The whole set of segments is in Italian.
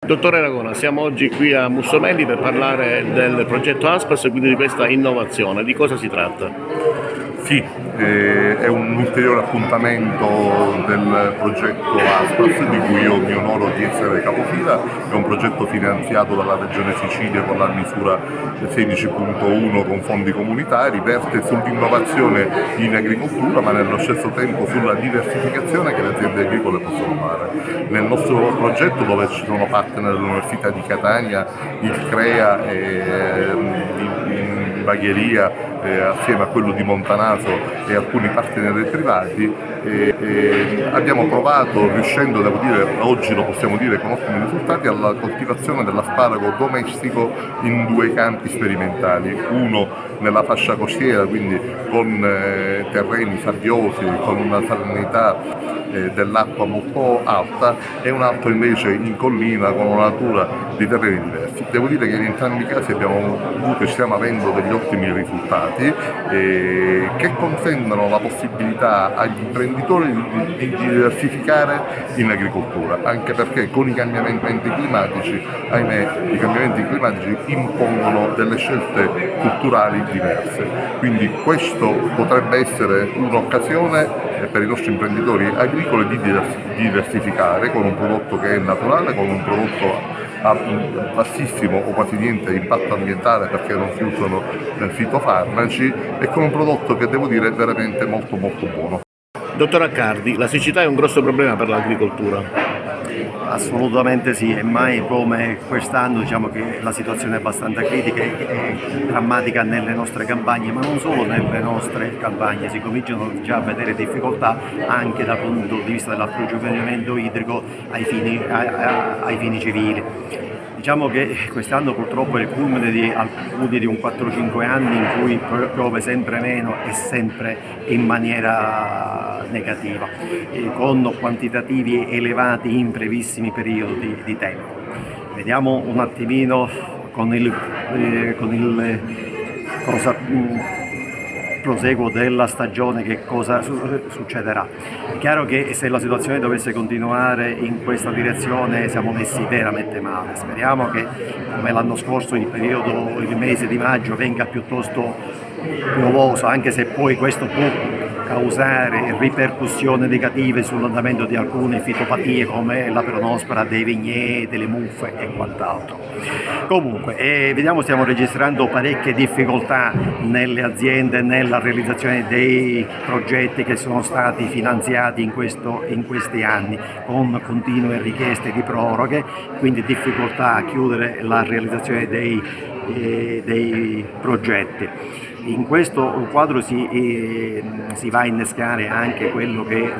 Dottore Ragona, siamo oggi qui a Mussomelli per parlare del progetto ASPAS e quindi di questa innovazione. Di cosa si tratta? Sì, è un ulteriore appuntamento del progetto ASPAS di cui io mi onoro di essere capofila. È un progetto finanziato dalla Regione Sicilia con la misura 16.1 con fondi comunitari, verte sull'innovazione in agricoltura ma nello stesso tempo sulla diversificazione che le aziende agricole possono fare. Nel nostro progetto, dove ci sono partner dell'Università di Catania, il CREA in Bagheria, assieme a quello di Montanaso e alcuni partner privati, abbiamo provato, riuscendo, devo dire, oggi lo possiamo dire con ottimi risultati, alla coltivazione dell'asparago domestico in due campi sperimentali, uno nella fascia costiera, quindi con terreni sabbiosi, con una salinità dell'acqua molto alta, e un altro invece in collina con una natura di terreni diversi. Devo dire che in entrambi i casi abbiamo avuto e stiamo avendo degli ottimi risultati che consentono la possibilità agli imprenditori di diversificare in agricoltura, anche perché con i cambiamenti climatici, ahimè, i cambiamenti climatici impongono delle scelte culturali diverse. Quindi questo potrebbe essere un'occasione per i nostri imprenditori agricoli di diversificare con un prodotto che è naturale, con un prodotto a bassissimo o quasi niente impatto ambientale perché non si usano fitofarmaci, e con un prodotto che, devo dire, è veramente molto buono. Dottor Accardi, la siccità è un grosso problema per l'agricoltura. Assolutamente sì, e mai come quest'anno diciamo che la situazione è abbastanza critica e drammatica nelle nostre campagne, ma non solo nelle nostre campagne, si cominciano già a vedere difficoltà anche dal punto di vista dell'approvvigionamento idrico ai fini civili. Diciamo che quest'anno purtroppo è il culmine di alcuni di un 4-5 anni in cui piove sempre meno e sempre in maniera negativa, con quantitativi elevati in brevissimi periodi di tempo. Vediamo un attimino con il proseguo della stagione che cosa succederà. È chiaro che se la situazione dovesse continuare in questa direzione siamo messi veramente male. Speriamo che, come l'anno scorso, il mese di maggio venga piuttosto piovoso, anche se poi questo può causare ripercussioni negative sull'andamento di alcune fitopatie come la peronospora dei vigneti, delle muffe e quant'altro. Comunque, vediamo, stiamo registrando parecchie difficoltà nelle aziende nella realizzazione dei progetti che sono stati finanziati in questi anni, con continue richieste di proroghe, quindi difficoltà a chiudere la realizzazione dei progetti. In questo quadro si va a innescare anche quello che è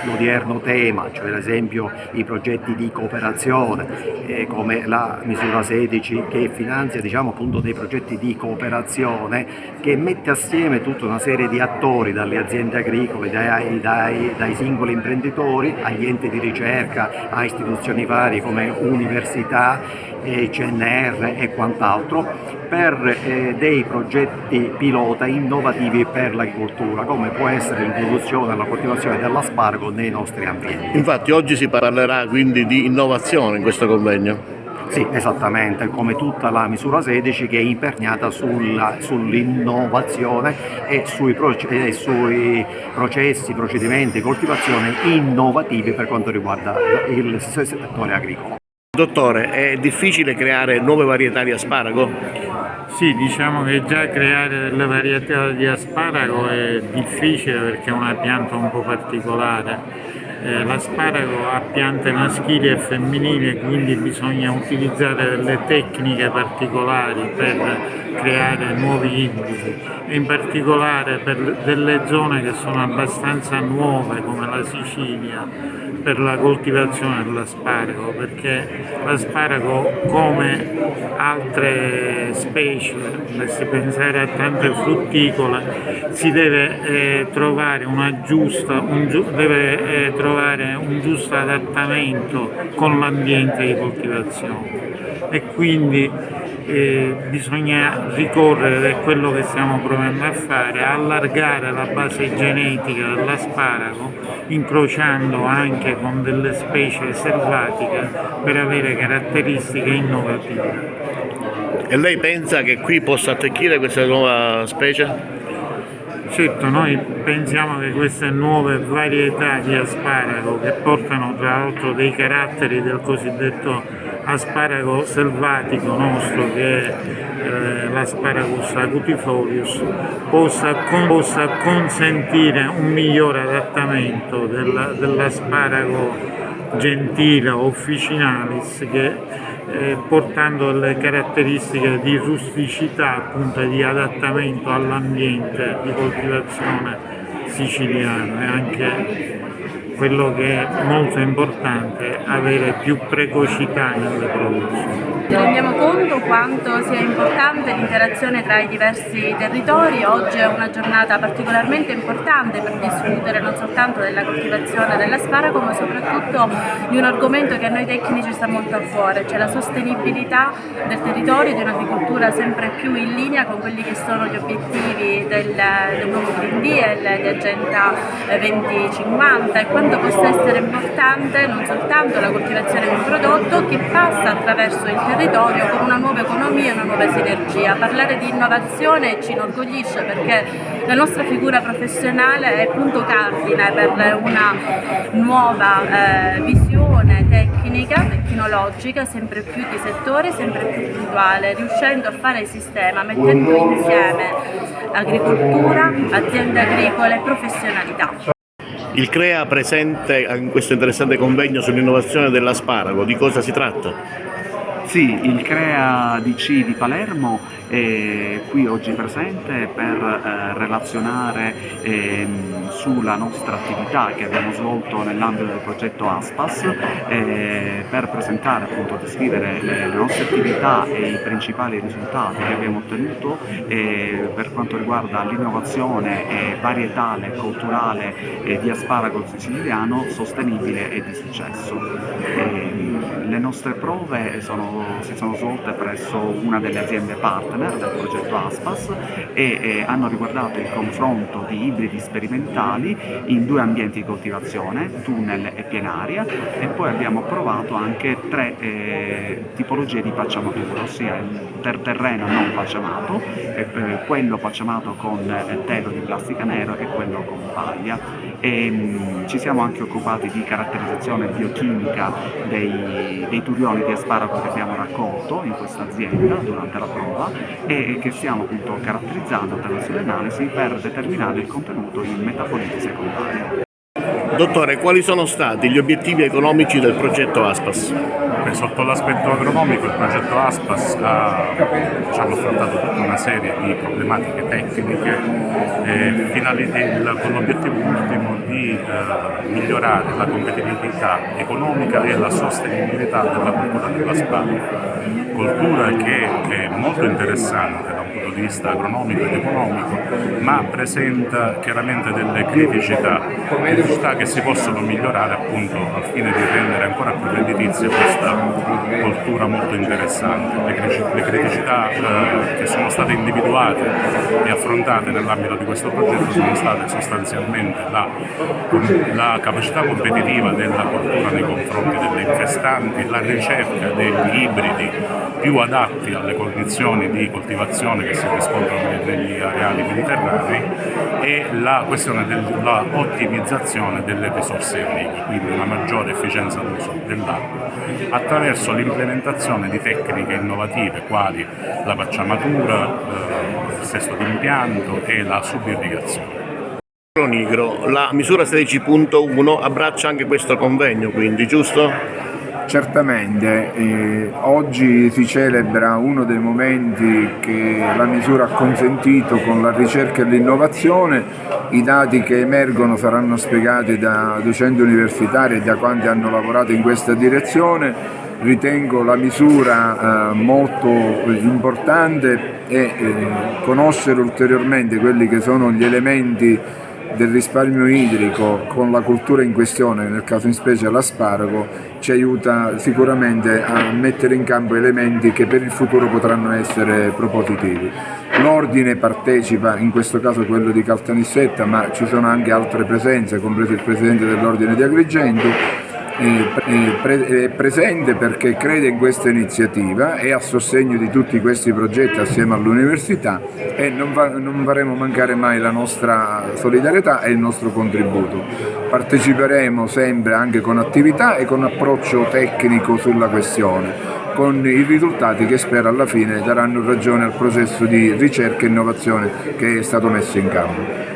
l'odierno tema, cioè ad esempio i progetti di cooperazione, come la misura 16 che finanzia, diciamo, appunto dei progetti di cooperazione, che mette assieme tutta una serie di attori, dalle aziende agricole, dai singoli imprenditori, agli enti di ricerca, a istituzioni varie come università, CNR e quant'altro, per dei progetti pilota innovativi per l'agricoltura, come può essere l'introduzione e la coltivazione dell'aspargo nei nostri ambienti. Infatti oggi si parlerà quindi di innovazione in questo convegno. Sì, esattamente, come tutta la misura 16 che è imperniata sull'innovazione e sui procedimenti di coltivazione innovativi per quanto riguarda il settore agricolo. Dottore, è difficile creare nuove varietà di asparago? Sì, diciamo che già creare delle varietà di asparago è difficile perché è una pianta un po' particolare. L'asparago ha piante maschili e femminili, quindi bisogna utilizzare delle tecniche particolari per creare nuovi ibridi, e in particolare per delle zone che sono abbastanza nuove come la Sicilia, per la coltivazione dell'asparago, perché l'asparago, come altre specie, basti pensare a tante frutticole, si deve trovare un giusto adattamento con l'ambiente di coltivazione, e quindi bisogna ricorrere, ed è quello che stiamo provando a fare, a allargare la base genetica dell'asparago, incrociando anche con delle specie selvatiche per avere caratteristiche innovative. E lei pensa che qui possa attecchire questa nuova specie? Certo, noi pensiamo che queste nuove varietà di asparago, che portano tra l'altro dei caratteri del cosiddetto asparago selvatico nostro, che è l'Asparagus acutifolius, possa consentire un migliore adattamento dell'asparago gentile o officinalis, che portando delle caratteristiche di rusticità, appunto, e di adattamento all'ambiente di coltivazione siciliano, e anche quello che è molto importante, avere più precocità nelle produzioni. Ci rendiamo conto quanto sia importante l'interazione tra i diversi territori. Oggi è una giornata particolarmente importante per discutere non soltanto della coltivazione dell'asparago, ma soprattutto di un argomento che a noi tecnici sta molto a cuore, cioè la sostenibilità del territorio, di un'agricoltura sempre più in linea con quelli che sono gli obiettivi del nuovo Green Deal, di Agenda 2050, e quanto possa essere importante non soltanto la coltivazione di un prodotto che passa attraverso il territorio con una nuova economia e una nuova sinergia. Parlare di innovazione ci inorgoglisce, perché la nostra figura professionale è punto cardine per una nuova visione tecnologica, sempre più di settore, sempre più puntuale, riuscendo a fare il sistema, mettendo insieme agricoltura, aziende agricole e professionalità. Il CREA presente in questo interessante convegno sull'innovazione dell'asparago, di cosa si tratta? Sì, il CREA DC di Palermo è qui oggi presente per relazionare sulla nostra attività che abbiamo svolto nell'ambito del progetto ASPAS, per presentare, appunto, descrivere le nostre attività e i principali risultati che abbiamo ottenuto per quanto riguarda l'innovazione varietale e culturale di asparago siciliano sostenibile e di successo. Le nostre prove si sono svolte presso una delle aziende partner del progetto ASPAS e hanno riguardato il confronto di ibridi sperimentali in 2 ambienti di coltivazione, tunnel e pienaria, e poi abbiamo provato anche 3 tipologie di pacciamatura, ossia il terreno non pacciamato, quello pacciamato con telo di plastica nero e quello con paglia. Ci siamo anche occupati di caratterizzazione biochimica dei turioni di asparago che abbiamo raccolto in questa azienda durante la prova e che stiamo, appunto, caratterizzando attraverso le analisi per determinare il contenuto in metaboliti secondari. Dottore, quali sono stati gli obiettivi economici del progetto ASPAS? Sotto l'aspetto agronomico il progetto ASPAS ha affrontato tutta una serie di problematiche tecniche con l'obiettivo ultimo di migliorare la competitività economica e la sostenibilità della cultura dell'asparago, cultura che è molto interessante da un punto di vista agronomico ed economico, ma presenta chiaramente delle criticità che si possono migliorare, appunto, al fine di rendere ancora più redditizia questa cultura molto interessante. Le criticità che sono state individuate e affrontate nell'ambito di questo progetto sono state sostanzialmente la capacità competitiva della cultura nei confronti delle infestanti, la ricerca degli ibridi più adatti alle condizioni di coltivazione che si riscontrano negli areali mediterranei e la questione della ottimizzazione delle risorse idriche, quindi una maggiore efficienza d'uso dell'acqua attraverso l'implementazione di tecniche innovative quali la pacciamatura, il sesto d'impianto e la subirrigazione. Nigro, la misura 16.1 abbraccia anche questo convegno, quindi, giusto? Certamente, oggi si celebra uno dei momenti che la misura ha consentito con la ricerca e l'innovazione. I dati che emergono saranno spiegati da docenti universitari e da quanti hanno lavorato in questa direzione. Ritengo la misura molto importante e conoscere ulteriormente quelli che sono gli elementi del risparmio idrico con la cultura in questione, nel caso in specie l'asparago, ci aiuta sicuramente a mettere in campo elementi che per il futuro potranno essere propositivi. L'ordine partecipa, in questo caso quello di Caltanissetta, ma ci sono anche altre presenze, compreso il presidente dell'ordine di Agrigento. È presente perché crede in questa iniziativa e a sostegno di tutti questi progetti assieme all'università, e non faremo mancare mai la nostra solidarietà e il nostro contributo. Parteciperemo sempre anche con attività e con approccio tecnico sulla questione, con i risultati che spero alla fine daranno ragione al processo di ricerca e innovazione che è stato messo in campo.